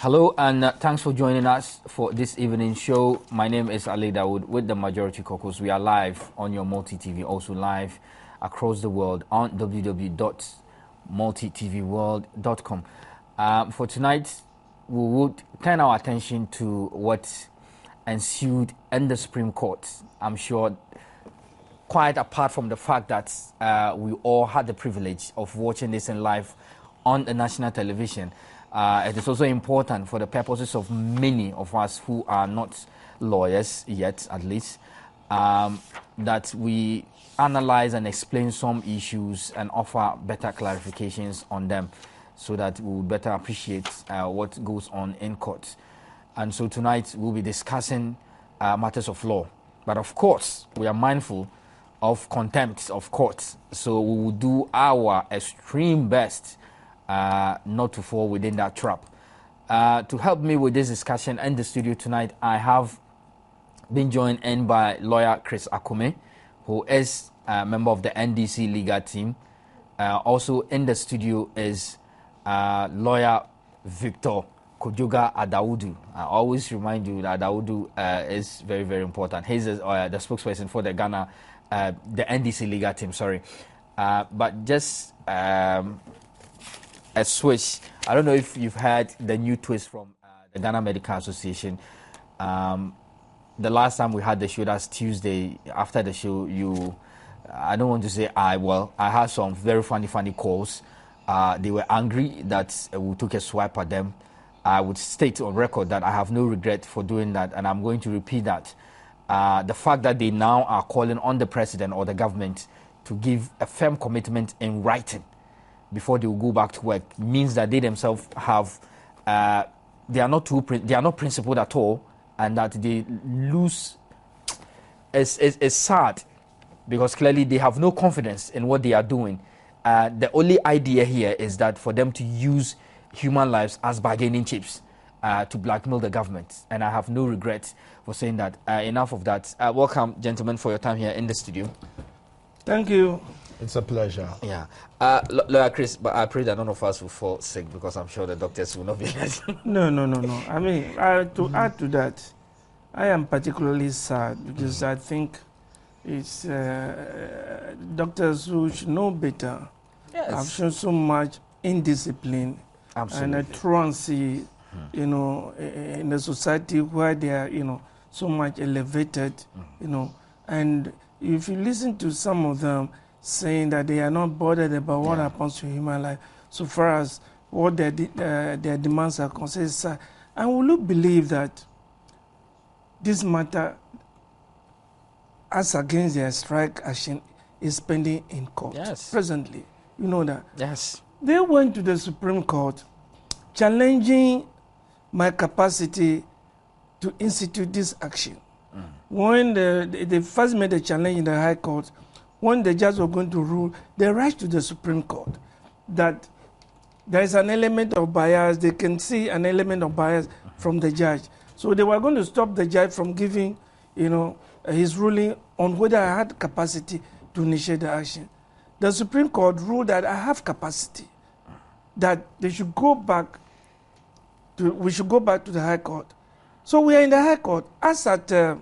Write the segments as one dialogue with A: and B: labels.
A: Hello and thanks for joining us for this evening show. My name is Ali Dawood with the Majority Caucus. We are live on your multi-TV, also live across the world on www.multitvworld.com. For tonight, we would turn our attention to what ensued in the Supreme Court. I'm sure quite apart from the fact that we all had the privilege of watching this in live on the national television, it is also important for the purposes of many of us who are not lawyers yet, at least, that we analyze and explain some issues and offer better clarifications on them so that we will better appreciate what goes on in court. And so tonight we'll be discussing matters of law. But of course, we are mindful of contempt of court. So we will do our extreme best not to fall within that trap. To help me with this discussion in the studio tonight, I have been joined in by lawyer Chris Akume, who is a member of the NDC legal team. Also in the studio is lawyer Victor Kojoga Adaudu. I always remind you that Adaudu is very, very important. He's the spokesperson for the Ghana, the NDC legal team, sorry. But just a switch. I don't know if you've heard the new twist from the Ghana Medical Association. The last time we had the show, that's Tuesday, after the show, I don't want to say I had some very funny calls. They were angry that we took a swipe at them. I would state on record that I have no regret for doing that, and I'm going to repeat that. The fact that they now are calling on the president or the government to give a firm commitment in writing before they will go back to work means that they themselves have they are not principled at all, and that they lose is sad, because clearly they have no confidence in what they are doing. The only idea here is that for them to use human lives as bargaining chips to blackmail the government, and I have no regret for saying that. Enough of that. Welcome, gentlemen, for your time here in the studio.
B: Thank you.
C: It's a pleasure.
A: Yeah. Lawyer Chris, but I pray that none of us will fall sick, because I'm sure the doctors will not be listening.
B: No. I mean, to add to that, I am particularly sad because I think it's doctors who should know better.
A: Yes.
B: Have shown so much indiscipline.
A: Absolutely.
B: And a truancy, in the society where they are, so much elevated, and if you listen to some of them saying that they are not bothered about what happens to human life, so far as what their demands are concerned, and will you believe that this matter, as against their strike action, is pending in court presently? You know that?
A: Yes.
B: They went to the Supreme Court challenging my capacity to institute this action. When they first made a challenge in the High Court, when the judge was going to rule, they rushed to the Supreme Court that there is an element of bias. They can see an element of bias from the judge. So they were going to stop the judge from giving, his ruling on whether I had capacity to initiate the action. The Supreme Court ruled that I have capacity, that they should go back we should go back to the High Court. So we are in the High Court. As at 2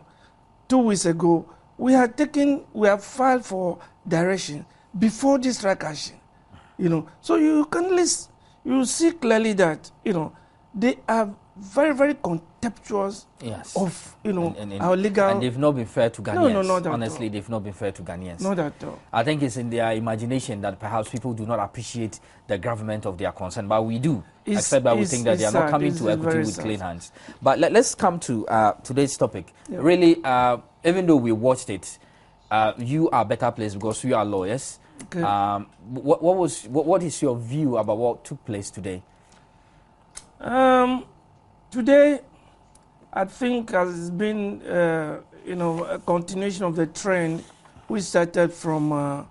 B: weeks ago, we have filed for direction before this strike action. So you see clearly that they are very, very contemptuous of our legal.
A: And they've not been fair to Ghanaians.
B: No, not at
A: Honestly,
B: all.
A: they've not been fair to Ghanaians.
B: Not at all.
A: I think it's in their imagination that perhaps people do not appreciate the government of their concern, but we do. Except that we think that they are not coming to equity with clean hands. But let's come to today's topic. Yeah. Really, even though we watched it, you are better placed because you are lawyers.
B: Okay.
A: What is your view about what took place today?
B: Today, I think has been a continuation of the trend we started from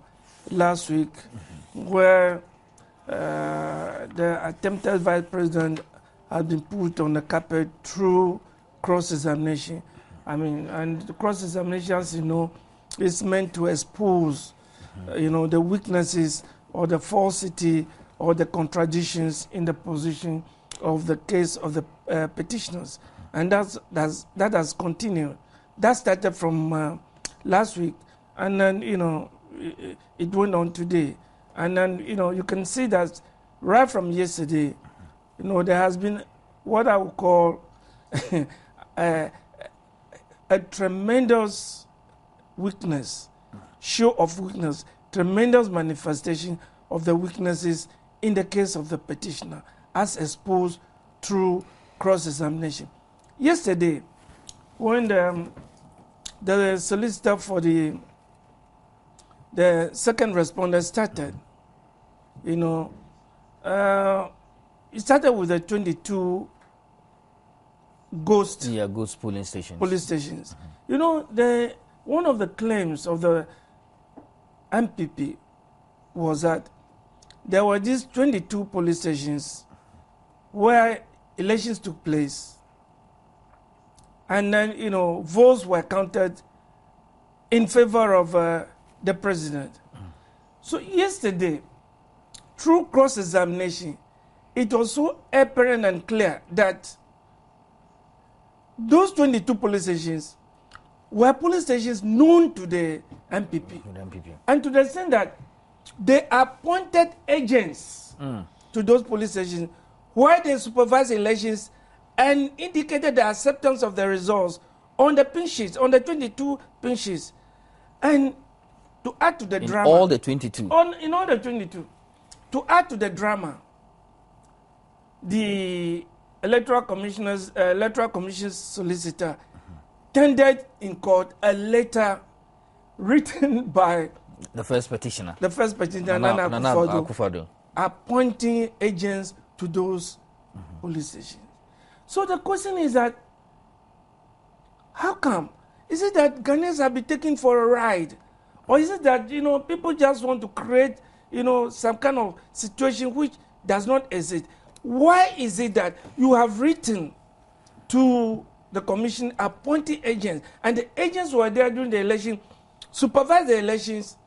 B: last week, where the attempted vice president has been put on the carpet through cross-examination. And the cross-examinations, is meant to expose, the weaknesses or the falsity or the contradictions in the position of the case of the petitioners, and that has continued. That started from last week, and then it went on today, and then you can see that right from yesterday, there has been what I would call a tremendous weakness, show of weakness, tremendous manifestation of the weaknesses in the case of the petitioner, as exposed through cross-examination. Yesterday, when the solicitor for the second responder started, it started with the 22 ghost
A: polling stations.
B: One of the claims of the MPP was that there were these 22 police stations where elections took place, and then votes were counted in favor of the president. So yesterday, through cross-examination, it was so apparent and clear that those 22 police stations were police stations known to the MPP. And to the extent that they appointed agents to those police stations where they supervised elections and indicated the acceptance of the results on the pin sheets, on the 22 pin sheets. And to add to the drama...
A: all the 22?
B: In all the 22. To add to the drama, the Electoral Commission's solicitor tendered in court a letter written by
A: the first petitioner,
B: Nana Akufo-Addo, appointing agents to those police stations. So the question is that, how come? Is it that Ghanaians have been taken for a ride? Or is it that, people just want to create, some kind of situation which does not exist? Why is it that you have written to the commission appointing agents, and the agents who were there during the election supervised the elections,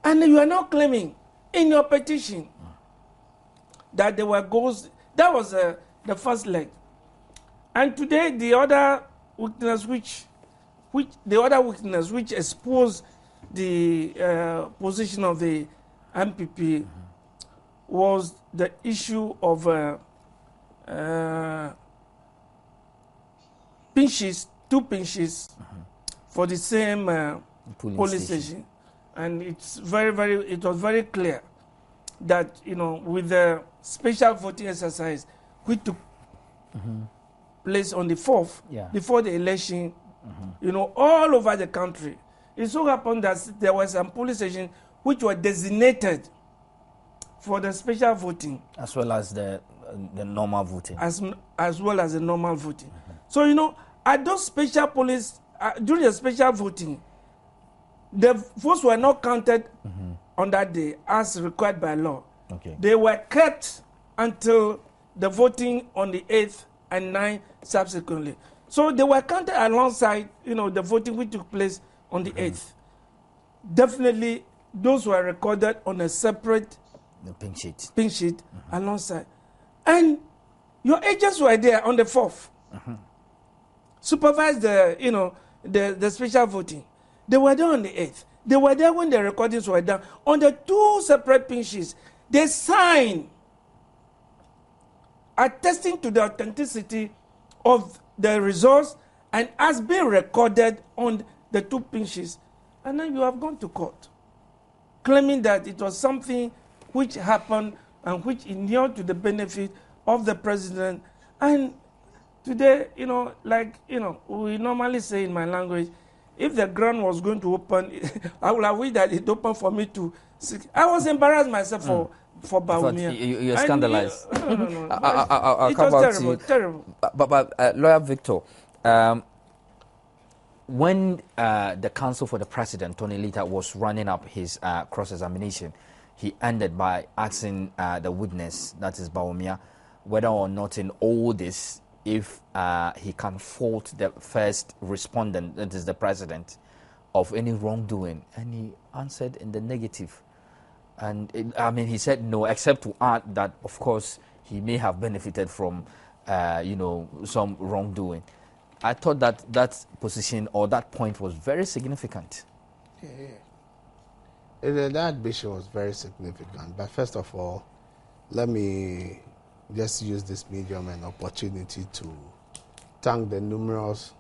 B: and you are now claiming in your petition that there were ghosts? That was the first leg. And today the other witness which exposed the position of the MPP was the issue of two pinches for the same police station. And it was very clear that, with the special voting exercise which took place on the 4th, before the election, all over the country, it so happened that there was some police stations which were designated for the special voting,
A: as well as the normal voting,
B: as well as the normal voting. So at those special police during the special voting, the votes were not counted on that day as required by law. They were kept until the voting on the 8th and 9th subsequently. So they were counted alongside the voting which took place on the 8th. Definitely those were recorded on a separate
A: pink sheet
B: alongside. And your agents were there on the 4th. Supervised the special voting. They were there on the 8th. They were there when the recordings were done. On the two separate pink sheets, they signed attesting to the authenticity of the results and as being recorded on the two pink sheets. And then you have gone to court, claiming that it was something which happened and which inured to the benefit of the president. And today, we normally say in my language, if the ground was going to open, I would have wished that it opened for me to see. I was embarrassed myself for Bawumia.
A: You're scandalized.
B: No.
A: I'll
B: it
A: come
B: was
A: back
B: terrible,
A: to you.
B: terrible.
A: But Lawyer Victor, when the counsel for the president, Tony Lita, was running up his cross-examination, he ended by asking the witness, that is Bawumia, whether or not in all this, if he can fault the first respondent, that is the president, of any wrongdoing. And he answered in the negative. And he said no, except to add that, of course, he may have benefited from, some wrongdoing. I thought that position or that point was very significant.
C: That admission was very significant. But first of all, let me just use this medium and opportunity to thank the numerous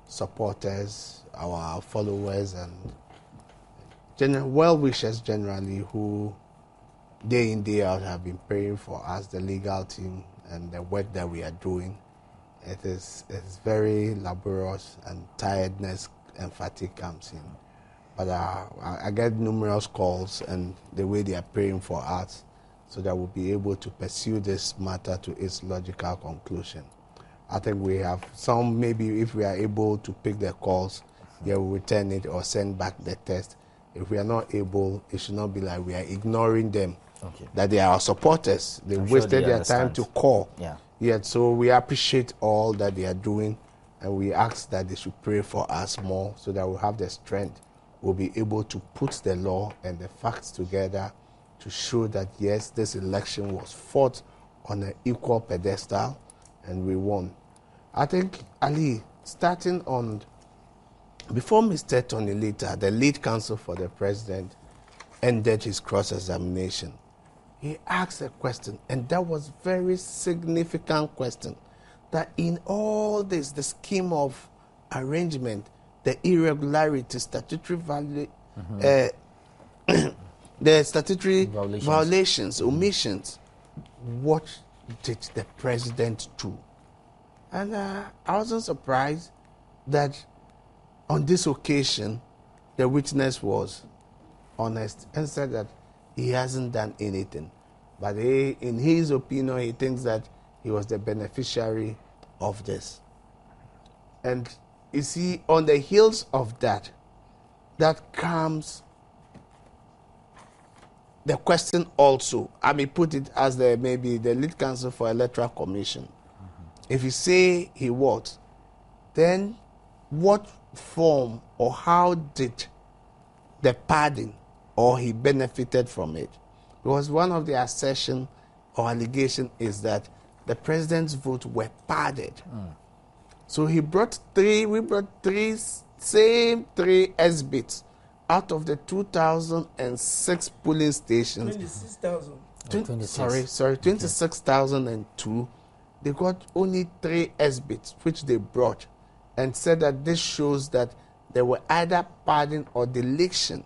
C: supporters, our followers, and well-wishers generally who day in, day out have been praying for us, the legal team, and the work that we are doing. It's very laborious, and tiredness and fatigue comes in. But I get numerous calls, and the way they are praying for us so that we'll be able to pursue this matter to its logical conclusion. I think we have some, maybe if we are able to pick the calls, we'll return it or send back the test. If we are not able, it should not be like we are ignoring them.
A: Okay.
C: That they are our supporters. They wasted their time to call.
A: Yeah.
C: So we appreciate all that they are doing, and we ask that they should pray for us more so that we'll have the strength. We'll be able to put the law and the facts together to show that, yes, this election was fought on an equal pedestal, and we won. I think, Ali, starting on, before Mr. Tony Lita, the lead counsel for the president, ended his cross-examination, he asked a question, and that was very significant question, that in all this, the scheme of arrangement, the irregularities, statutory the statutory violations, omissions, what did the president do? And I wasn't surprised that on this occasion, the witness was honest and said that he hasn't done anything. But in his opinion, he thinks that he was the beneficiary of this. And you see, on the heels of that comes the question also. I may put it as maybe the lead counsel for Electoral Commission. Mm-hmm. If you say he was, then what form or how did the pardon or he benefited from it? Because one of the assertion or allegation is that the president's votes were padded. So we brought three exhibits out of the 2006 polling stations.
B: 26,000.
C: 26,002. They got only 3 exhibits, which they brought, and said that this shows that there were either pardon or deletion.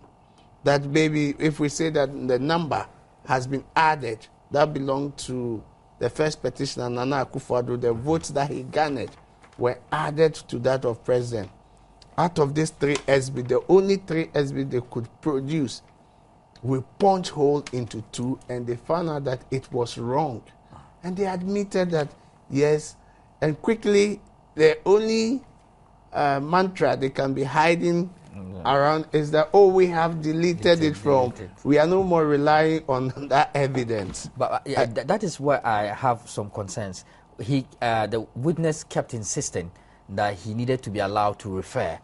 C: That maybe if we say that the number has been added, that belonged to the first petitioner, Nana Akufo-Addo, the votes that he garnered were added to that of president. Out of these 3 SB, the only 3 SB they could produce, we punch hole into 2, and they found out that it was wrong. And they admitted that, yes, and quickly, the only mantra they can be hiding around is that, we have deleted it from, we are no more relying on that evidence.
A: But that is where I have some concerns. The witness kept insisting that he needed to be allowed to refer.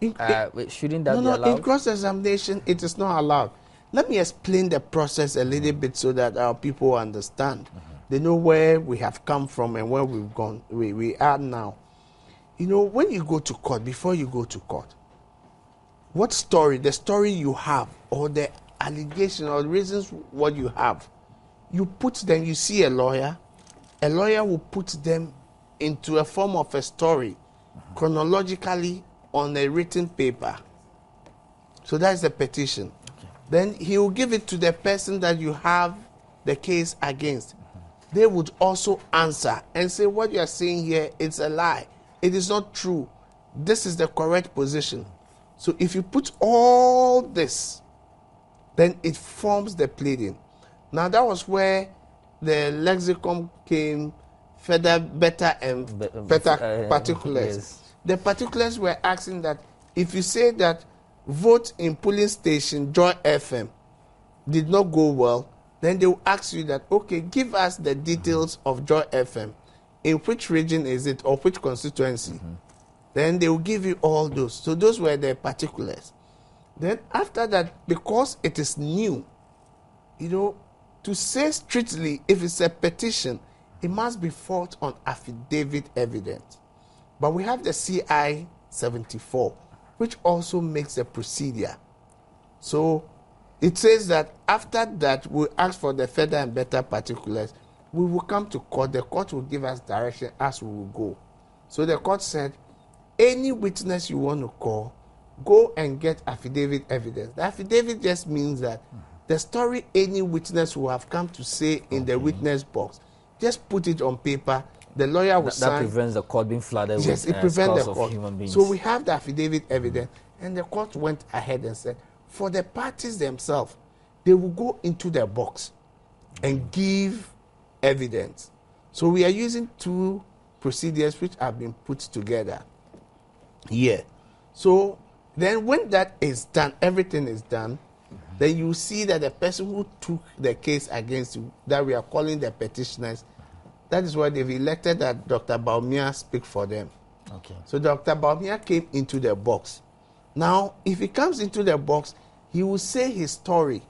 A: Shouldn't that be allowed?
C: In cross-examination, it is not allowed. Let me explain the process a little bit so that our people understand. They know where we have come from and where we've gone. We are now. You know, when you go to court, before you go to court, what story, the story you have, or the allegation or the reasons what you have, you put them, you see a lawyer will put them into a form of a story, chronologically on a written paper. So that's the petition. Okay. Then he will give it to the person that you have the case against. They would also answer and say, what you are saying here, it's a lie. It is not true. This is the correct position. So if you put all this, then it forms the pleading. Now that was where the lexicon came, better particulars.
A: Yes.
C: The particulars were asking that if you say that vote in polling station Joy FM did not go well, then they will ask you that, okay, give us the details of Joy FM. In which region is it, or which constituency? Then they will give you all those. So those were the particulars. Then after that, because it is new, you know, to say strictly, if it's a petition, it must be fought on affidavit evidence. But we have the CI 74, which also makes a procedure. So it says that after that, we ask for the further and better particulars. We will come to court. The court will give us direction as we will go. So the court said, any witness you want to call, go and get affidavit evidence. The affidavit just means that the story any witness will have come to say in the witness box, just put it on paper. The lawyer will sign.
A: That prevents the court being flooded with
C: it prevents the
A: of
C: court.
A: Human beings.
C: So we have the affidavit evidence, and the court went ahead and said, for the parties themselves, they will go into their box and give evidence. So we are using two procedures which have been put together here. So then when that is done, everything is done, then you see that the person who took the case against you, that we are calling the petitioners, that is why they've elected that Dr. Baumia speak for them.
A: Okay.
C: So Dr. Baumia came into the box. Now, if he comes into the box, he will say his story.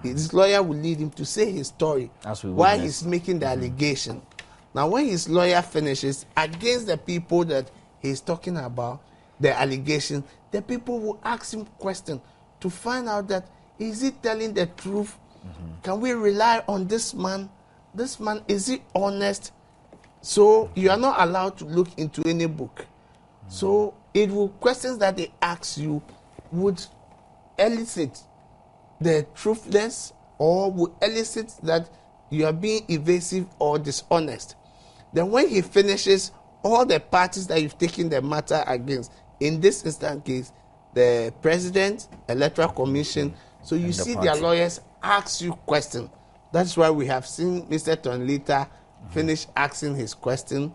C: His lawyer will lead him to say his story while he's making the allegation. Now, when his lawyer finishes against the people that he's talking about, the allegation, the people will ask him questions to find out that, is he telling the truth? Can we rely on this man? This man, is he honest? So you are not allowed to look into any book. So it will, questions that they ask you would elicit the truthless, or will elicit that you are being evasive or dishonest. Then when he finishes, all the parties that you've taken the matter against, in this instant case, the president, electoral commission, so you see their lawyers ask you questions. That's why we have seen Mr. Tonlita finish asking his question.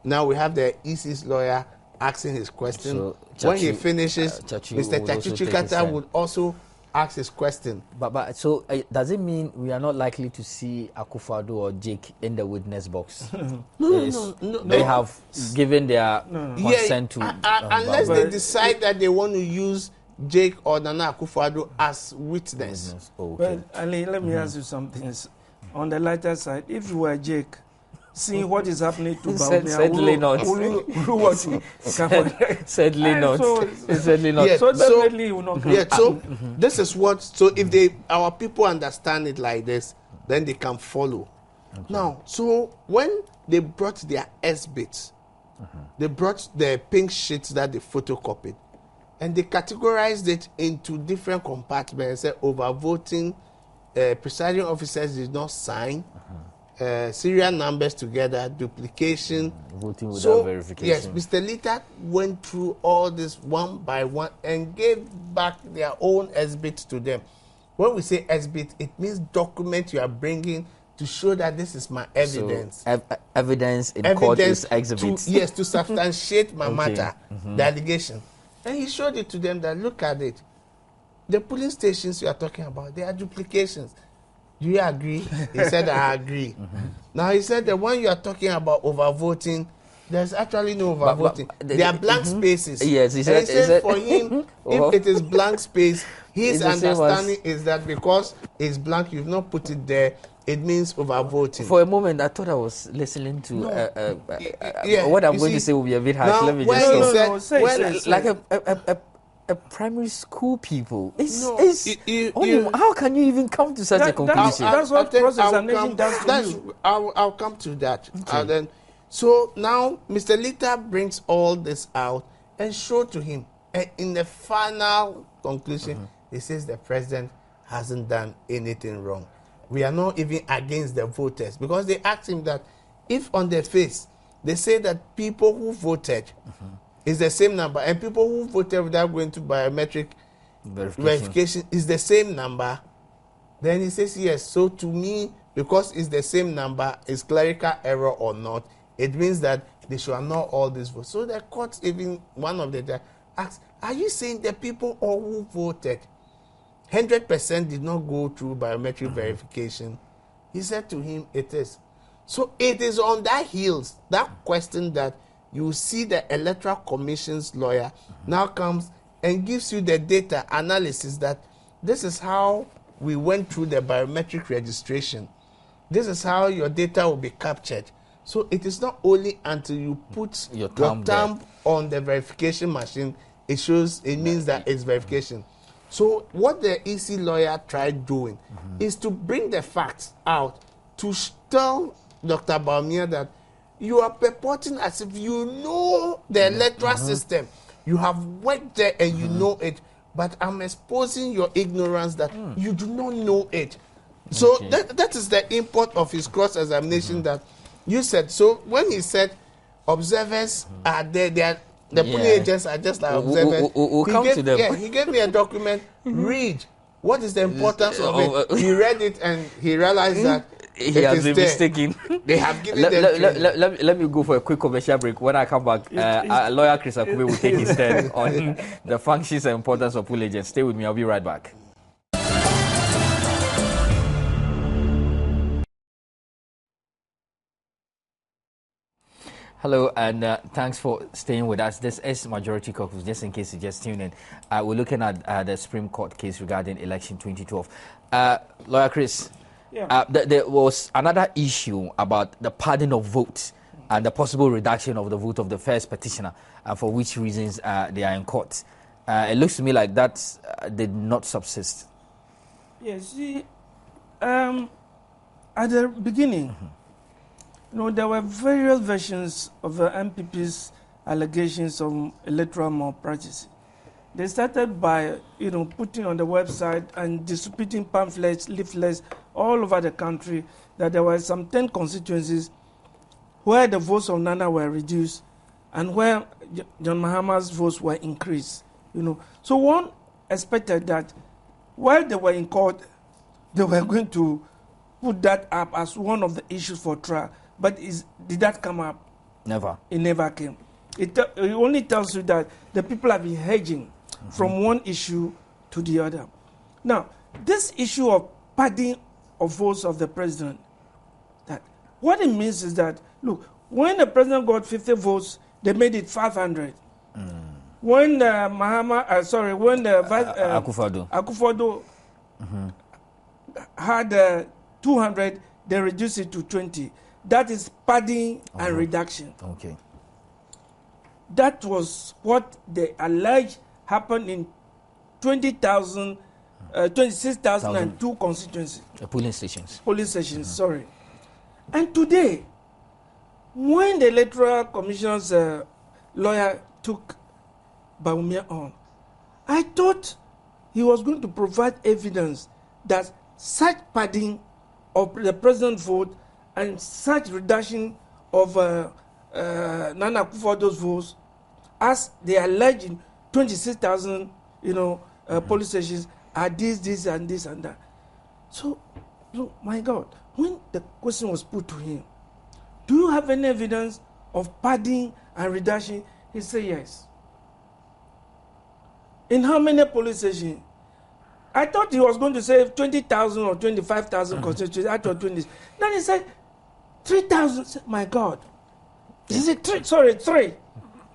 C: Now we have the EC's lawyer asking his question. So when he finishes, Mr. Chachu would also ask his question.
A: But so does it mean we are not likely to see Akufo-Addo or Jake in the witness box?
C: No.
A: They have given their consent to
C: unless they decide that they want to use Jake or Nana Akufo-Addo as witness.
B: Okay. Well, Ali, let me ask you something. On the lighter side, if you were Jake, seeing what is happening to Baumia,
A: certainly not. Certainly not. Certainly not.
B: Yeah, so definitely you will not.
C: Yeah. So this is what. So if our people understand it like this, then they can follow. Okay. Now, so when they brought their S-bits, they brought the pink sheets that they photocopied, and they categorized it into different compartments. Say overvoting, presiding officers did not sign. Serial numbers together, duplication,
A: voting without verification.
C: Yes, Mr. Lita went through all this one by one and gave back their own S-bit to them. When we say S-bit, it means document you are bringing to show that this is my evidence.
A: So, evidence in court is exhibits.
C: Yes, to substantiate my matter, the allegation. And he showed it to them that, look at it. The polling stations you are talking about, they are duplications. Do you agree? He said, I agree. Now, he said that when you are talking about overvoting, there's actually no overvoting. There are blank spaces.
A: Yes, he said,
C: for him, if it is blank space, his understanding is that because it's blank, you've not put it there, it means overvoting.
A: For a moment, I thought I was listening to what I'm going to say will be a bit harsh.
C: Now,
A: let me just
B: say
A: like a primary school people. How can you even come to such a conclusion?
B: That's what cross-examination does to you.
C: I'll come to that.
A: Okay.
C: So now Mr. Lita brings all this out and show to him. And in the final conclusion, he says the president hasn't done anything wrong. We are not even against the voters, because they asked him that if on their face they say that people who voted is the same number, and people who voted without going to biometric verification is the same number, then he says yes. So to me, because it's the same number, is clerical error or not, it means that they should annul all these votes. So the court, even one of the judges asked, are you saying the people all who voted 100% did not go through biometric verification? He said to him, it is. So it is on that heels, that question, that you see the Electoral Commission's lawyer now comes and gives you the data analysis that this is how we went through the biometric registration. This is how your data will be captured. So it is not only until you put your thumb on the verification machine, it means that it's verification. So what the EC lawyer tried doing is to bring the facts out to tell Dr. Baumia that you are purporting as if you know the electoral system. You have worked there and you know it, but I'm exposing your ignorance that you do not know it. So that is the import of his cross-examination that you said. So when he said observers are there, the polling agents are just like observers.
A: We'll come to them.
C: Yeah, he gave me a document. Read. What is the importance of it? He read it and he realized that
A: he has been mistaken.
C: They have given
A: let me go for a quick commercial break. When I come back, lawyer Chris Akube will take his turn on the functions and importance of poll agents. Stay with me. I'll be right back. Hello, and thanks for staying with us. This is Majority Caucus, just in case you just tuned in. We're looking at the Supreme Court case regarding election 2012. Lawyer Chris, there was another issue about the pardon of votes and the possible reduction of the vote of the first petitioner, and for which reasons they are in court. It looks to me like that did not subsist.
B: Yes, see, at the beginning, there were various versions of the MPP's allegations of electoral malpractice. They started by, putting on the website and distributing pamphlets, leaflets all over the country that there were some 10 constituencies where the votes of Nana were reduced and where John Mahama's votes were increased. So one expected that while they were in court, they were going to put that up as one of the issues for trial. But did that come up?
A: Never.
B: It never came. It only tells you that the people have been hedging from one issue to the other. Now, this issue of padding of votes of the president, that what it means is that, look, when the president got 50 votes, they made it 500. When when the Akufo-Addo had 200, they reduced it to 20. That is padding and reduction.
A: Okay.
B: That was what they alleged happened in 26,002 constituencies.
A: Polling stations.
B: Polling stations, sorry. And today, when the Electoral Commission's lawyer took Baumia on, I thought he was going to provide evidence that such padding of the president's vote and such reduction of Nana Akufo-Addo's votes, as they allege in 26,000, police stations, are this, and this, and that. So, my God, when the question was put to him, do you have any evidence of padding and reduction? He said yes. In how many police stations? I thought he was going to say 20,000 or 25,000 constituencies. I thought 20. Then he said 3,000. My God. He said 3. Sorry, 3.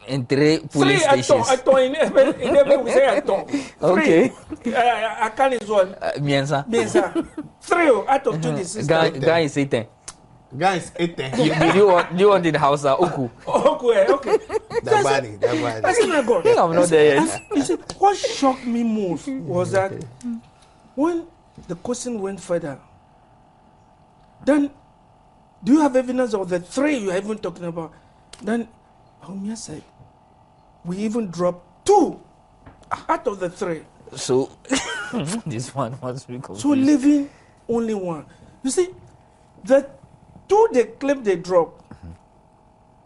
A: In 3 police stations.
B: I thought in every we say I thought.
A: Okay.
B: I can't is one.
A: Miensa.
B: 3 out of 26.
A: Guy is 10.
C: Guys, 8.
A: Do you want in the house? Okay.
B: Okay.
C: That body.
B: I said, my God.
A: I'm not there yet.
B: You see, what shocked me most was that when the question went further, then do you have evidence of the 3 you are even talking about? Then Baumia said, we even dropped 2 out of the 3.
A: So this one must be confused.
B: So leaving only 1. You see, the 2 they claimed they dropped,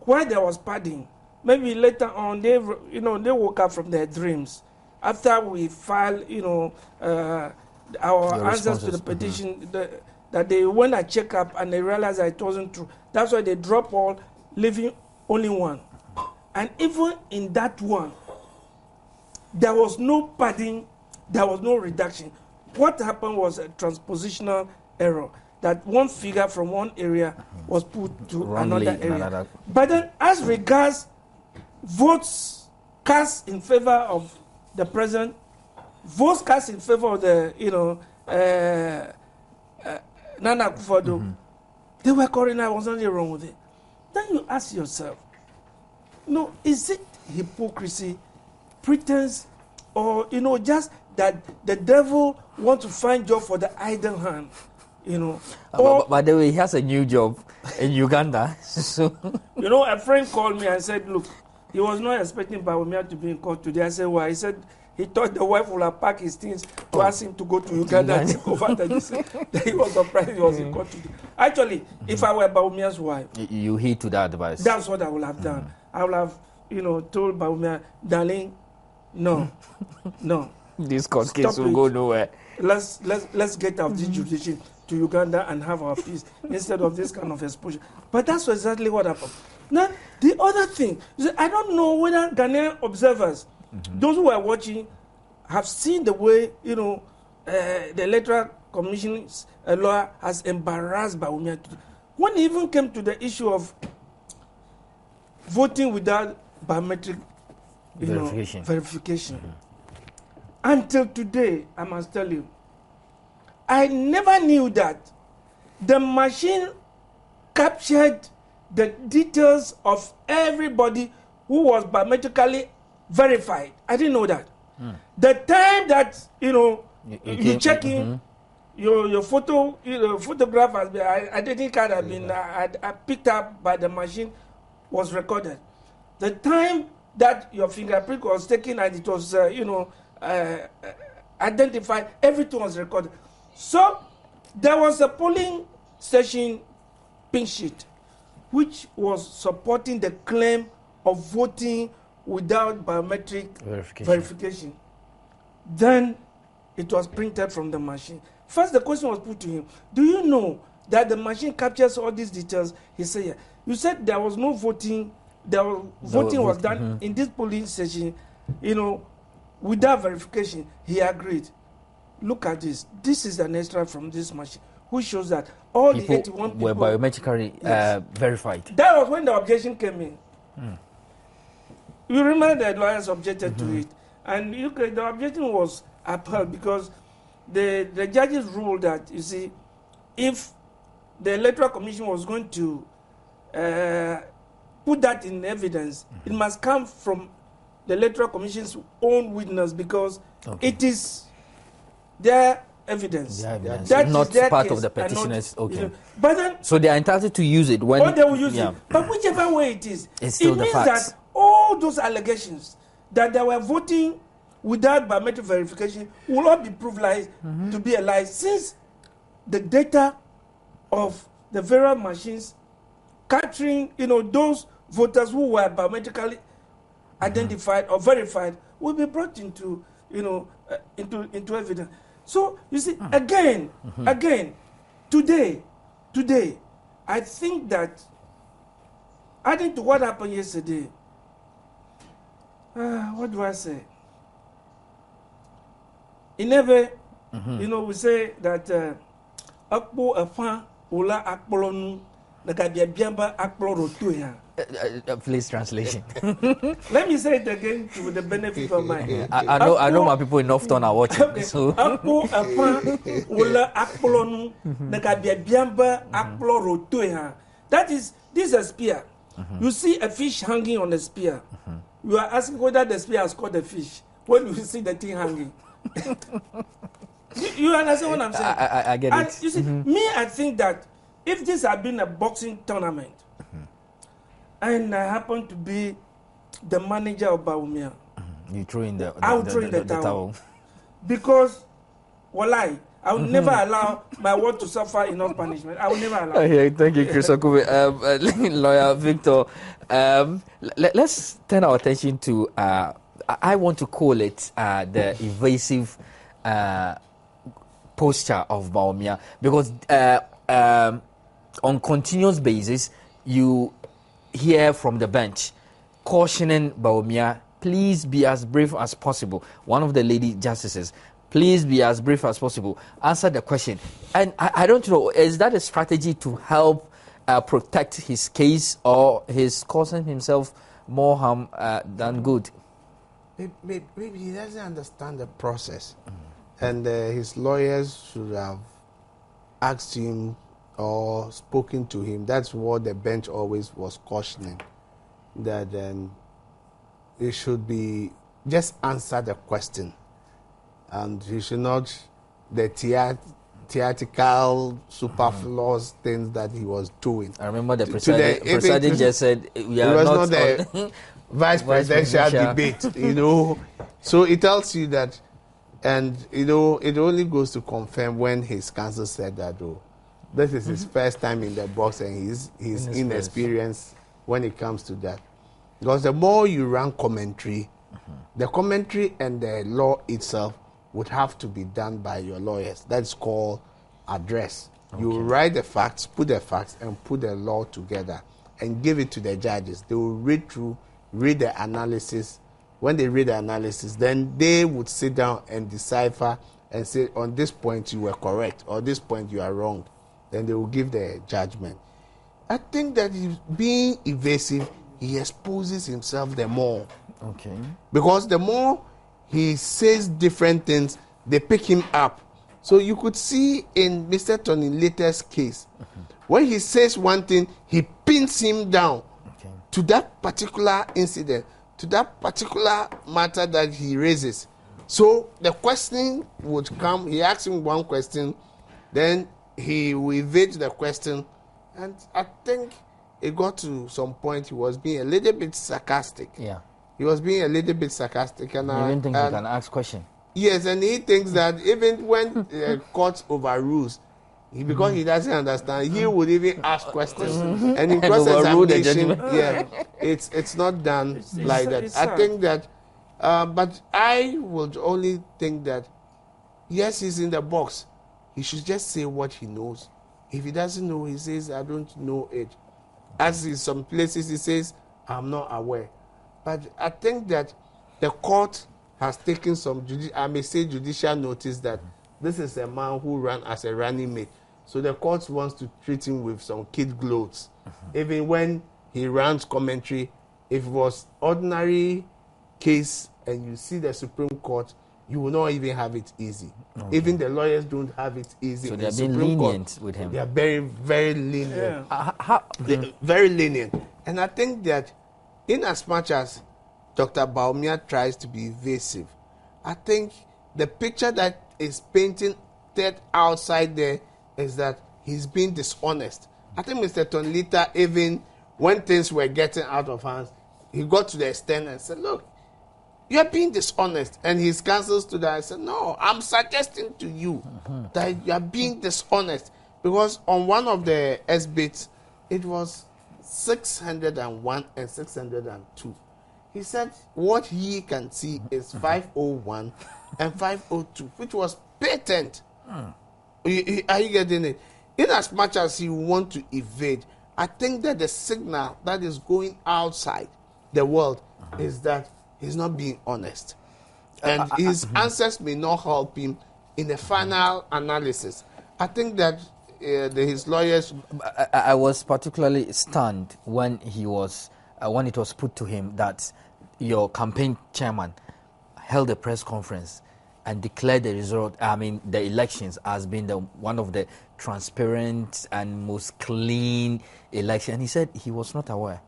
B: while there was padding. Maybe later on they woke up from their dreams after we filed our answers to the petition that they went and check up and they realized that it wasn't true. That's why they dropped all, leaving only 1. And even in that 1, there was no padding, there was no reduction. What happened was a transpositional error, that one figure from one area was put to another area. But then as regards votes cast in favor of the president, votes cast in favor of the, Nana Akufo-Addo, they were correct. There was nothing wrong with it. Then you ask yourself, no, is it hypocrisy, pretense, or just that the devil wants to find job for the idle hand,
A: But by the way, he has a new job in Uganda. So
B: a friend called me and said, look, he was not expecting Bawumia to be in court today. I said, why? He said he thought the wife would have packed his things to ask him to go to Uganda and take over. That he was surprised he was in court today. Actually, if I were Bawumia's wife,
A: you heed to that advice.
B: That's what I would have done. I would have, told Bawumia, darling, no.
A: This court case will go nowhere.
B: Let's get out of this jurisdiction to Uganda and have our peace instead of this kind of exposure. But that's exactly what happened. Now, the other thing, I don't know whether Ghanaian observers, those who are watching, have seen the way, the Electoral Commission's lawyer has embarrassed Bawumia. When he even came to the issue of voting without biometric verification. Until today, I must tell you, I never knew that the machine captured the details of everybody who was biometrically verified. I didn't know that. The time that you check in your photo, photograph has been identity card has been picked up by the machine was recorded. The time that your fingerprint was taken and it was identified, everything was recorded. So there was a polling station pink sheet which was supporting the claim of voting without biometric verification. Then it was printed from the machine. First, the question was put to him, do you know that the machine captures all these details? He said, yeah. You said there was no voting, voting was done in this polling station, without verification. He agreed. Look at this. This is an extract from this machine, which shows that all the 81 people
A: were biometrically verified.
B: That was when the objection came in. You remember the lawyers objected to it, and the objection was upheld because the judges ruled that, you see, if the Electoral Commission was going to put that in evidence, it must come from the Electoral Commission's own witness because it is their evidence.
A: That not is part of the petitioners.
B: But then,
A: so they are entitled to use it when
B: they will use it. But whichever way it is,
A: it's still
B: it means that all those allegations that they were voting without biometric verification will not be proved lies to be a lie, since the data of the various machines capturing those voters who were biometrically identified or verified will be brought into into evidence. So you see, again, today, I think that adding to what happened yesterday, what do I say? In every, we say that akpo afan ola akpolonu nakabiabiamba akplorotu.
A: Please translation.
B: Let me say it again to the benefit of mine.
A: I know my people in Northton are watching.
B: Okay.
A: So
B: akpo afan ola akplonu nakabiabiamba akplorotu. That is, this is a spear. You see a fish hanging on a spear. You are asking whether the spear has caught the fish when you see the thing hanging. you understand what I'm saying?
A: I get
B: and
A: it.
B: You see, me, I think that if this had been a boxing tournament, and I happen to be the manager of Bawumia,
A: you throw in the
B: I would throw in the towel. Because, I will never allow my word to suffer enough punishment. I will never allow.
A: Okay, thank you, Chris Okume. Lawyer Victor, let's turn our attention to, I want to call it the evasive posture of Bawumia, because on continuous basis, you hear from the bench cautioning Bawumia, please be as brief as possible. One of the lady justices, please be as brief as possible. Answer the question. And I don't know, is that a strategy to help protect his case, or he's causing himself more harm than good?
C: Maybe he doesn't understand the process. And his lawyers should have asked him or spoken to him. That's what the bench always was cautioning, that he should be just answer the question, and he should not the theatrical, superfluous things that he was doing.
A: I remember the presiding just said we are not
C: the vice presidential debate, So it tells you that, and it only goes to confirm when his counsel said that, this is his first time in the box and he's inexperienced when it comes to that. Because the more you run commentary, the commentary and the law itself would have to be done by your lawyers. That's called address. Okay. You write the facts, put the facts, and put the law together and give it to the judges. They will read the analysis. When they read the analysis, then they would sit down and decipher and say, on this point you were correct, or this point you are wrong. Then they will give the judgment. I think that being evasive, he exposes himself the more.
A: Okay.
C: Because the more he says different things, they pick him up. So you could see in Mr. Tony Latter's case, when he says one thing, he pins him down to that particular incident, to that particular matter that he raises. So the questioning would come, he asks him one question, then he will evade the question, and I think it got to some point he was being a little bit sarcastic.
A: Yeah.
C: He was being a little bit sarcastic. And
A: he even thinks he can ask questions.
C: Yes, and he thinks that even when court overrules, because he doesn't understand, he would even ask questions. And in cross-examination, it's not done like that. I think that, but I would only think that, yes, he's in the box. He should just say what he knows. If he doesn't know, he says, I don't know it. As in some places, he says, I'm not aware. But I think that the court has taken some, judicial notice that this is a man who ran as a running mate. So the court wants to treat him with some kid gloves. Even when he runs commentary, if it was ordinary case and you see the Supreme Court, you will not even have it easy. Okay. Even the lawyers don't have it easy.
A: So they are being lenient with him.
C: They are very, very lenient. Very lenient. And I think that in as much as Dr. Baumia tries to be evasive, I think the picture that is painted outside there is that he's being dishonest. I think Mr. Tonlita, even when things were getting out of hand, he got to the extent and said, look, you're being dishonest. And his counsel stood there and said, no, I'm suggesting to you that you're being dishonest. Because on one of the S-bits, it was 601 and 602. He said what he can see is 501 and 502, which was patent. Are you getting it? In as much as he want to evade, I think that the signal that is going outside the world is that he's not being honest. And his answers may not help him in the final analysis. I think that his lawyers...
A: I was particularly stunned when it was put to him that your campaign chairman held a press conference and declared the result, the elections as being one of the transparent and most clean elections. And he said he was not aware.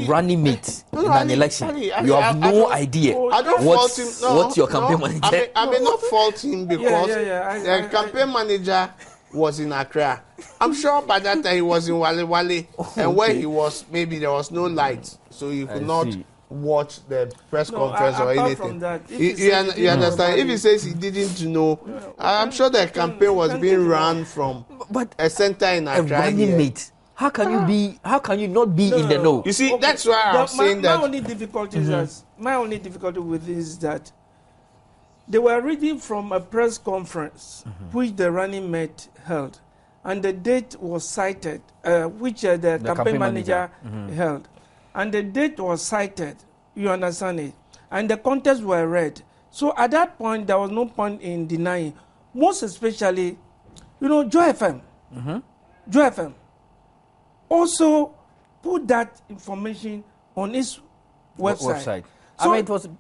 A: Running mate in an election. You have no idea what your campaign manager...
C: I may not fault him because the campaign manager was in Accra. I'm sure by that time he was in Wale Wale, and where he was, maybe there was no light, so you could not watch the press conference or anything. You understand? If he says he didn't know, I'm sure the campaign was being run from a center in Accra.
A: Running mate. How can you be? How can you not be in the know?
C: You see, that's why I'm saying that.
B: My only difficulty with this is that they were reading from a press conference which the running mate held, and the date was cited, which the campaign manager held, and the date was cited. You understand it? And the contents were read. So at that point, there was no point in denying. Most especially, Joy FM. Joy FM also put that information on its website.
A: So,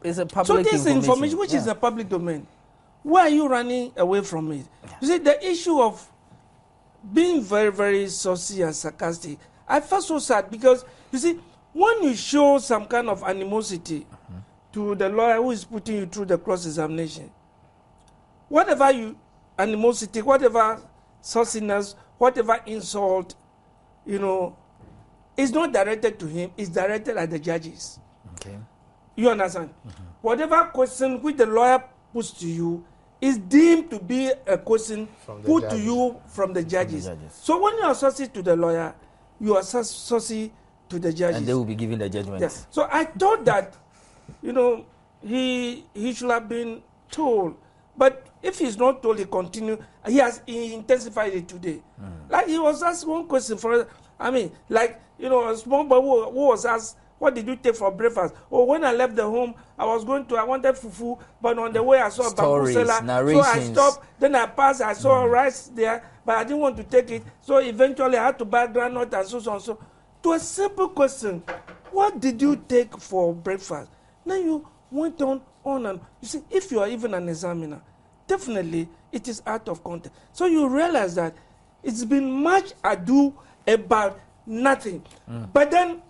A: it's a public
B: information which is a public domain. Why are you running away from it? You see, the issue of being very, very saucy and sarcastic. I felt so sad because, you see, when you show some kind of animosity to the lawyer who is putting you through the cross-examination, whatever animosity, whatever sauciness, whatever insult, it's not directed to him, it's directed at the judges.
A: Okay.
B: You understand? Whatever question which the lawyer puts to you is deemed to be a question put to you from the judges. So when you are saucy to the lawyer, you are saucy to the judges.
A: And they will be giving the judgment.
B: Yes. So I thought that, he should have been told. But if he's not told, he intensified it today. Like he was asked one question a small boy who was asked, what did you take for breakfast? Oh, when I left the home, I wanted fufu, but on the way I saw a bamboo seller. So I stopped, then I passed, I saw rice there, but I didn't want to take it. So eventually I had to buy granite and so on. So to a simple question, what did you take for breakfast? Then you went on and you see, if you are even an examiner, definitely it is out of context. So you realize that it's been much ado about nothing. But then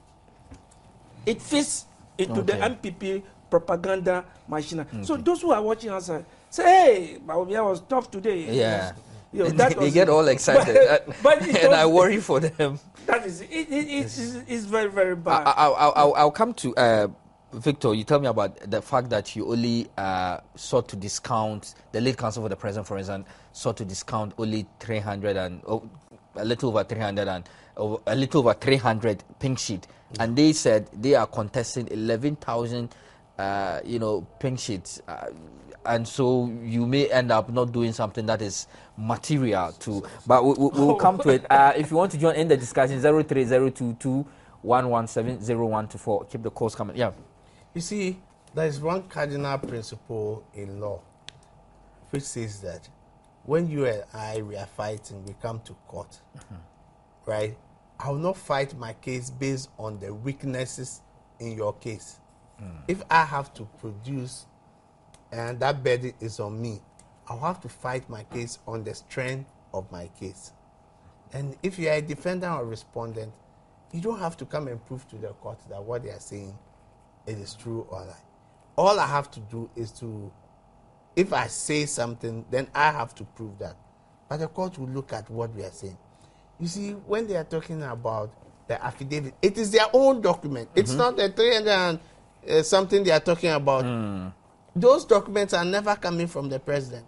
B: it fits into the MPP propaganda machine. So those who are watching outside say, hey, Baumia was tough today.
A: Yeah.
B: They
A: get all excited. And I worry for them.
B: That is it's very, very bad.
A: I'll come to Victor. You tell me about the fact that you only sought to discount, the late counsel for the president, for instance, sought to discount only 300 and a little over 300 and a little over 300 pink sheet, and they said they are contesting 11,000 pink sheets, and so you may end up not doing something that is material to, but we'll come to it. If you want to join in the discussion, 03022 1170124. Keep the calls coming. Yeah,
C: you see, there is one cardinal principle in law which says that when you and I, we are fighting, we come to court, right? I will not fight my case based on the weaknesses in your case. If I have to produce and that burden is on me, I'll have to fight my case on the strength of my case. And if you are a defendant or respondent, you don't have to come and prove to the court that what they are saying it is true or lie. All I have to do is to, if I say something, then I have to prove that. But the court will look at what we are saying. You see, when they are talking about the affidavit, it is their own document. It's not the 300 and something they are talking about. Those documents are never coming from the president.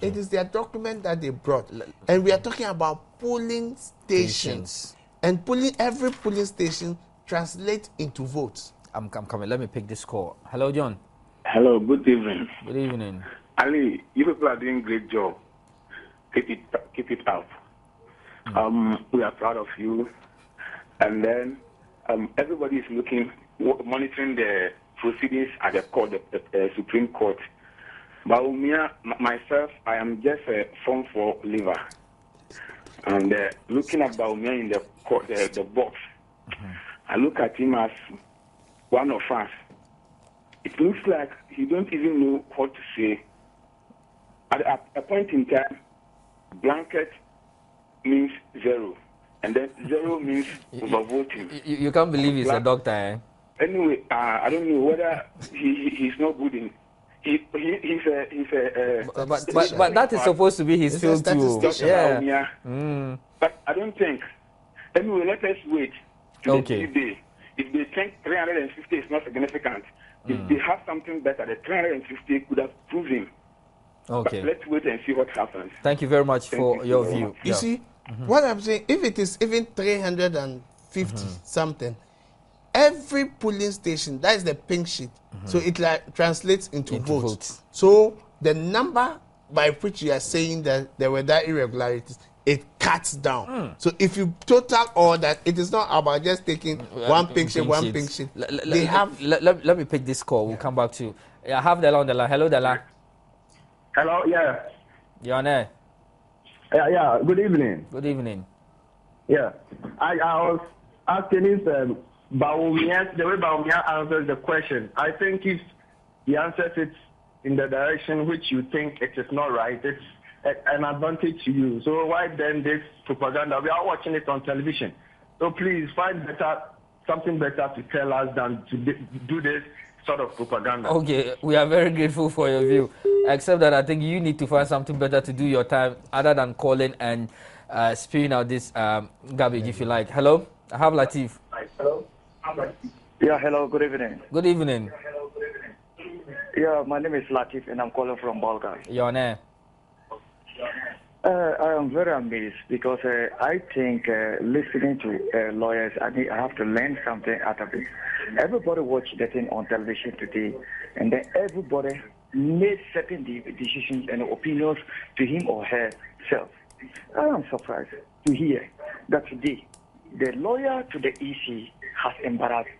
C: It is their document that they brought. And we are talking about polling stations. And every polling station translates into votes.
A: I'm coming. Let me pick this call. Hello, John.
D: Hello, good evening.
A: Good evening.
D: Ali, you people are doing a great job. Keep it up. We are proud of you. And then everybody is monitoring the proceedings at the court, the Supreme Court. But myself, I am just a Form 4 liver. And looking at Baumia in the court, the box, I look at him as one of us. It looks like he don't even know what to say. At a point in time, blanket means zero, and then zero means overvoting.
A: You can't believe he's a doctor, eh?
D: Anyway, I don't know whether he's not good in.
A: But that is supposed to be his field too.
D: Yeah. But I don't think. Anyway, let us wait to the day. If they think 350 is not significant, if they have something better, the 350 could have proven.
C: Okay.
D: But let's wait and see what happens.
A: Thank you very much for your view.
C: You see, what I'm saying, if it is even 350 something, every polling station, that is the pink sheet, so it translates into votes. So the number by which you are saying that there were that irregularities, it cuts down. So if you total all that, it is not about just taking one pink sheet, one pink sheet.
A: Let me pick this call. We'll come back to you. I have Dela on the line. Hello, Dela.
E: Hello, yeah.
A: You're on air.
E: Yeah, good evening.
A: Good evening.
E: Yeah, I was asking if the way Baumia answers the question, I think if he answers it in the direction which you think it is not right, an advantage to you. So why then this propaganda? We are watching it on television. So please find something better to tell us than to do this sort of propaganda.
A: Okay, we are very grateful for your view. Except that I think you need to find something better to do your time other than calling and spewing out this garbage, if you like. Hello, I have Latif.
E: Hello. Yeah, hello, good evening.
A: Good evening.
E: Yeah, my name is Latif and I'm calling from Bulgaria.
A: Your name?
E: I am very amazed because I think listening to lawyers, I have to learn something out of it. Everybody watched the thing on television today, and then everybody made certain decisions and opinions to him or herself. I am surprised to hear that today the lawyer to the EC has embarrassed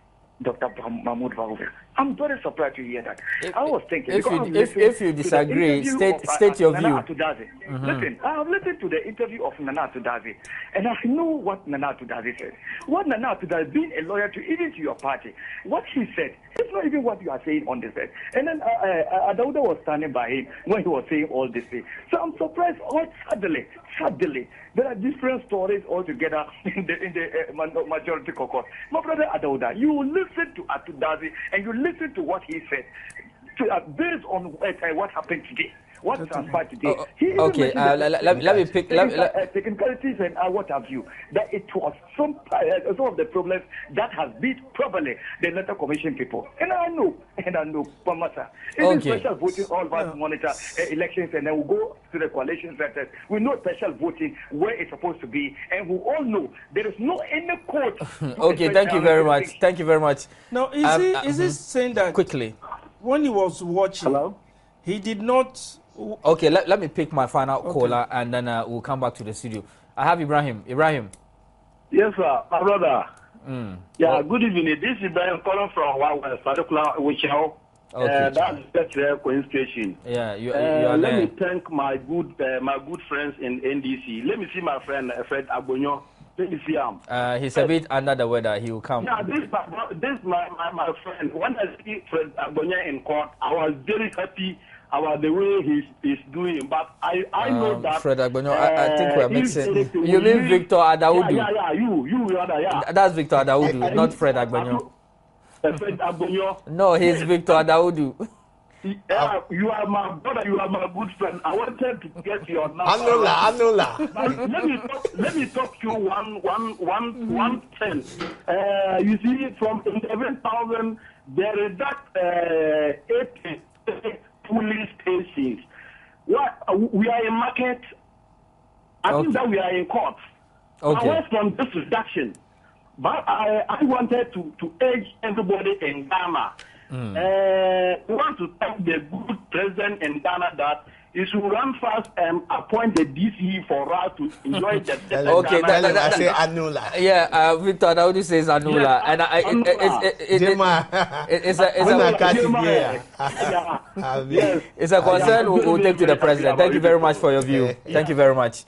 E: Dr. Mahmoud Bahouber. I'm very surprised to hear that. I was thinking,
A: if you disagree, state your view.
E: Listen, I have listened to the interview of Nana Tudazi, and I know what Nana Tudazi said. What Nana Tudazi, being a lawyer to even to your party, what he said, it's not even what you are saying on this side. And then Adauda was standing by him when he was saying all this thing. So I'm surprised, suddenly, there are different stories altogether in the majority caucus. My brother Adauda, you listen to Atudazi and you listen to what he said based on what happened today. What transpired today?
A: Okay, let me pick
E: technicalities and what have you. That it was some of the problems that has been probably the electoral commission people. And I know, Pamasa. Even special voting, all of us monitor elections, and then we'll go to the coalition centers. We know special voting where it's supposed to be, and we all know there is no any court.
A: Okay, thank you very much. Thank you very much.
B: Now, is he saying that
A: quickly
B: when he was watching,
E: hello,
B: he did not?
A: Okay, let me pick my final caller, and then we'll come back to the studio. I have Ibrahim. Ibrahim.
E: Yes, sir. My brother. Yeah, good evening. This is Ibrahim calling from West, particular Wichao. That's the Queen Station.
A: Yeah, you are
E: let
A: there.
E: me thank my good friends in NDC. Let me see my friend Fred Agbonyo. Let me see him.
A: He's a bit under the weather. He will come.
E: Yeah, this my friend. When I see Fred Agbonyo in court, I was very happy about the way he's doing, but I know that
A: Fred Agbonyo, I think we're mixing. You mean Victor Adaudu?
E: Yeah, you
A: That's Victor Adaudu, not Fred Agbonyo.
E: Fred Agbonyo.
A: No, he's Victor Adaudu.
E: Yeah, you are my brother. You are my good friend. I wanted to get your number.
C: Anula.
E: Let me talk to you one thing. You see, from 11,000, there is that 80 police stations. We are in market. I think that we are in court.
A: Okay.
E: Away from this reduction, but I wanted to urge everybody in Ghana. We want to thank the good president in Ghana that he should run fast and appoint the DC for us to enjoy the
A: okay,
C: I say Anula.
A: Yeah, Victor Adaudu says Anula, and it's a concern we'll take to the president. Thank you very much for your view. Thank you very much.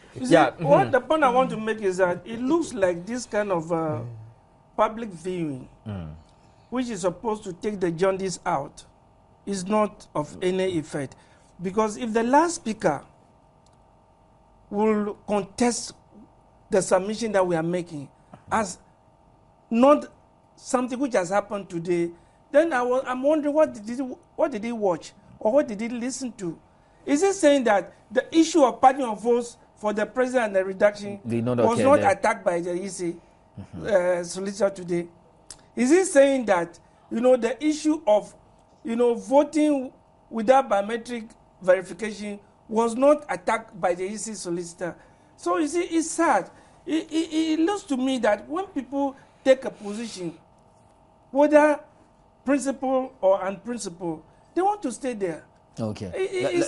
B: What the point I want to make is that it looks like this kind of public viewing, which is supposed to take the jaundice out, is not of any effect. Because if the last speaker will contest the submission that we are making as not something which has happened today, then I'm wondering what did he watch or what did he listen to? Is he saying that the issue of party of votes for the president and the reduction was not attacked by the EC solicitor today? Is he saying that the issue of voting without biometric verification was not attacked by the EC solicitor? So you see, it's sad. It looks to me that when people take a position, whether principle or unprincipled, they want to stay there.
A: Okay.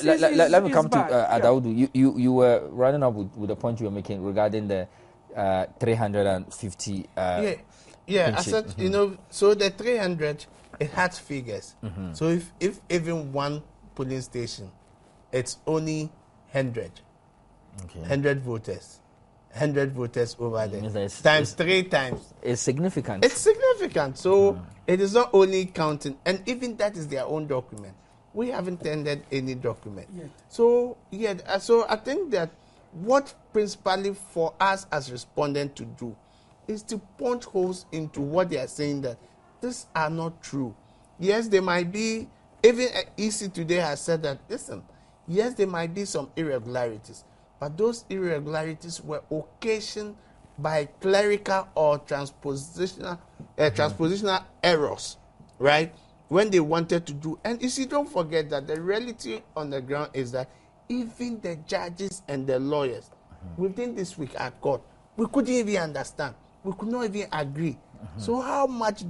A: Let me come to Adaudu. You were running up with the point you were making regarding the 350.
C: Yeah. I said, so the 300, it has figures. So if even one polling station, it's only 100. Okay. 100 voters. 100 voters over there. Times 3 times.
A: It's significant.
C: It's significant. So it is not only counting, and even that is their own document. We haven't tendered any document.
B: Yet.
C: So I think that what principally for us as respondents to do is to punch holes into what they are saying, that these are not true. Yes, there might be, even EC today has said that, listen, yes, there might be some irregularities, but those irregularities were occasioned by clerical or transpositional errors, right? When they wanted to do, and you see, don't forget that the reality on the ground is that even the judges and the lawyers within this week at court, we couldn't even understand. We could not even agree. So how much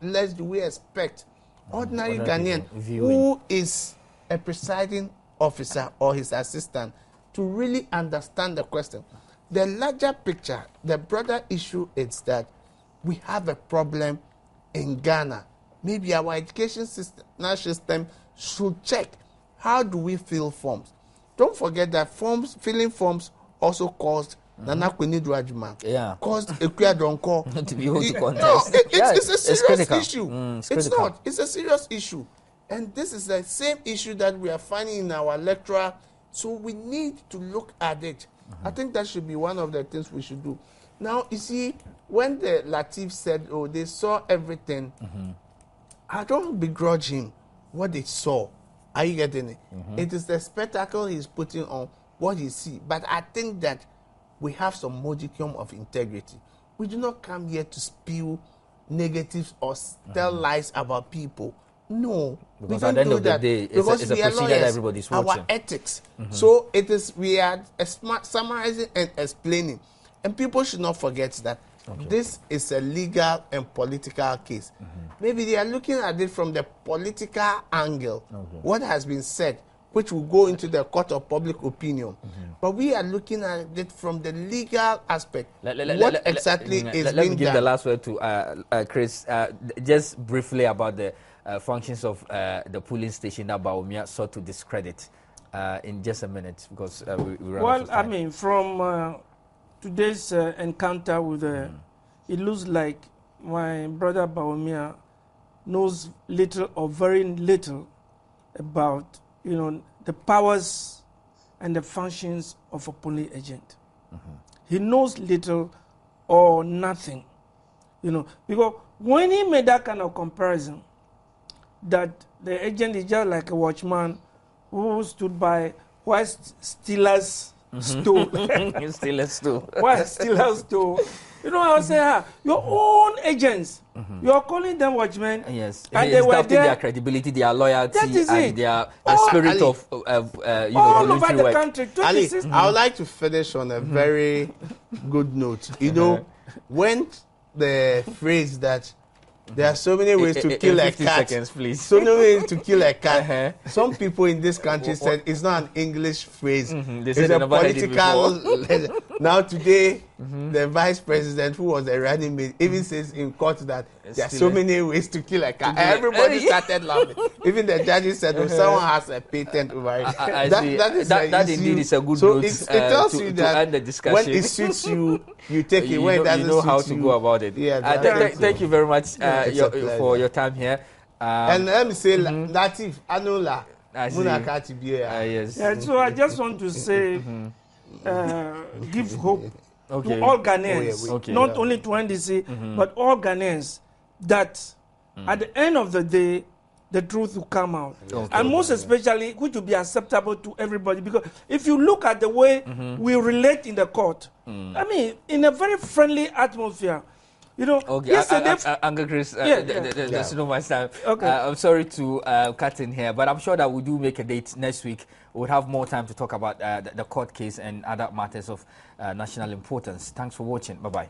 C: less do we expect ordinary Ghanaian who is a presiding officer or his assistant to really understand the question? The larger picture, the broader issue is that we have a problem in Ghana. Maybe our education system should check, how do we fill forms? Don't forget that filling forms also caused Nana Kwenidu Adjuma, caused Ekuya Donko
A: to be able to contest.
C: No, it's a serious issue.
A: It's
C: not. It's a serious issue. And this is the same issue that we are finding in our electoral. So we need to look at it. I think that should be one of the things we should do. Now, you see, when the Latif said, oh, they saw everything, I don't begrudge him what they saw. Are you getting it? It is the spectacle he's putting on what he see. But I think that we have some modicum of integrity. We do not come here to spew negatives or tell lies about people. No,
A: because
C: we don't
A: at the end
C: do
A: of the
C: that
A: day,
C: because
A: it's a
C: we are
A: procedure
C: lawyers.
A: that everybody's watching.
C: Our ethics. So it is, we are summarizing and explaining, and people should not forget that this is a legal and political case. Maybe they are looking at it from the political angle, what has been said, which will go into the court of public opinion. But we are looking at it from the legal aspect. What exactly is being done?
A: Let me give the last word to Chris. Just briefly about the functions of the polling station that Bawumia sought to discredit in just a minute, because we run out of time.
B: I mean, from today's encounter with it looks like my brother Bawumia knows little or very little about, the powers and the functions of a polling agent. He knows little or nothing, because when he made that kind of comparison, that the agent is just like a watchman who stood by while stealers stole.
A: Stealers stole.
B: While stealers stole. I was saying, your own agents, you are calling them watchmen.
A: Yes,
B: and they were there.
A: Their credibility, their loyalty,
B: that is
A: and
B: it.
A: their spirit
B: Ali,
A: of
B: all over the
A: work.
B: country.
C: Ali, I would like to finish on a very good note. When the phrase that there are so many ways to kill a cat.
A: Seconds, please.
C: So many ways to kill a cat. Some people in this country said it's not an English phrase. It's a political. Now today, the vice president, who was a running mate, even says in court that there are so many ways to kill a cat. Everybody started laughing. Even the judges said, "Oh, someone has a patent over it."
A: That indeed is a good
C: so
A: note.
C: It tells you that
A: end the discussion.
C: when it suits you, you take it. When it doesn't
A: you know how
C: suit
A: to
C: you,
A: go about it.
C: Yeah,
A: thank you very much for your time here.
C: And let me say, Latif, Anola,
A: yes.
B: Yeah, so I just want to say, give hope to all Ghanaians, not only to NDC, but all Ghanaians, that at the end of the day, the truth will come out. And most especially, which will be acceptable to everybody. Because if you look at the way we relate in the court, I mean, in a very friendly atmosphere, yesterday...
A: Uncle Chris, there's no much time. I'm sorry to cut in here, but I'm sure that we do make a date next week. We'll have more time to talk about the court case and other matters of national importance. Thanks for watching. Bye-bye.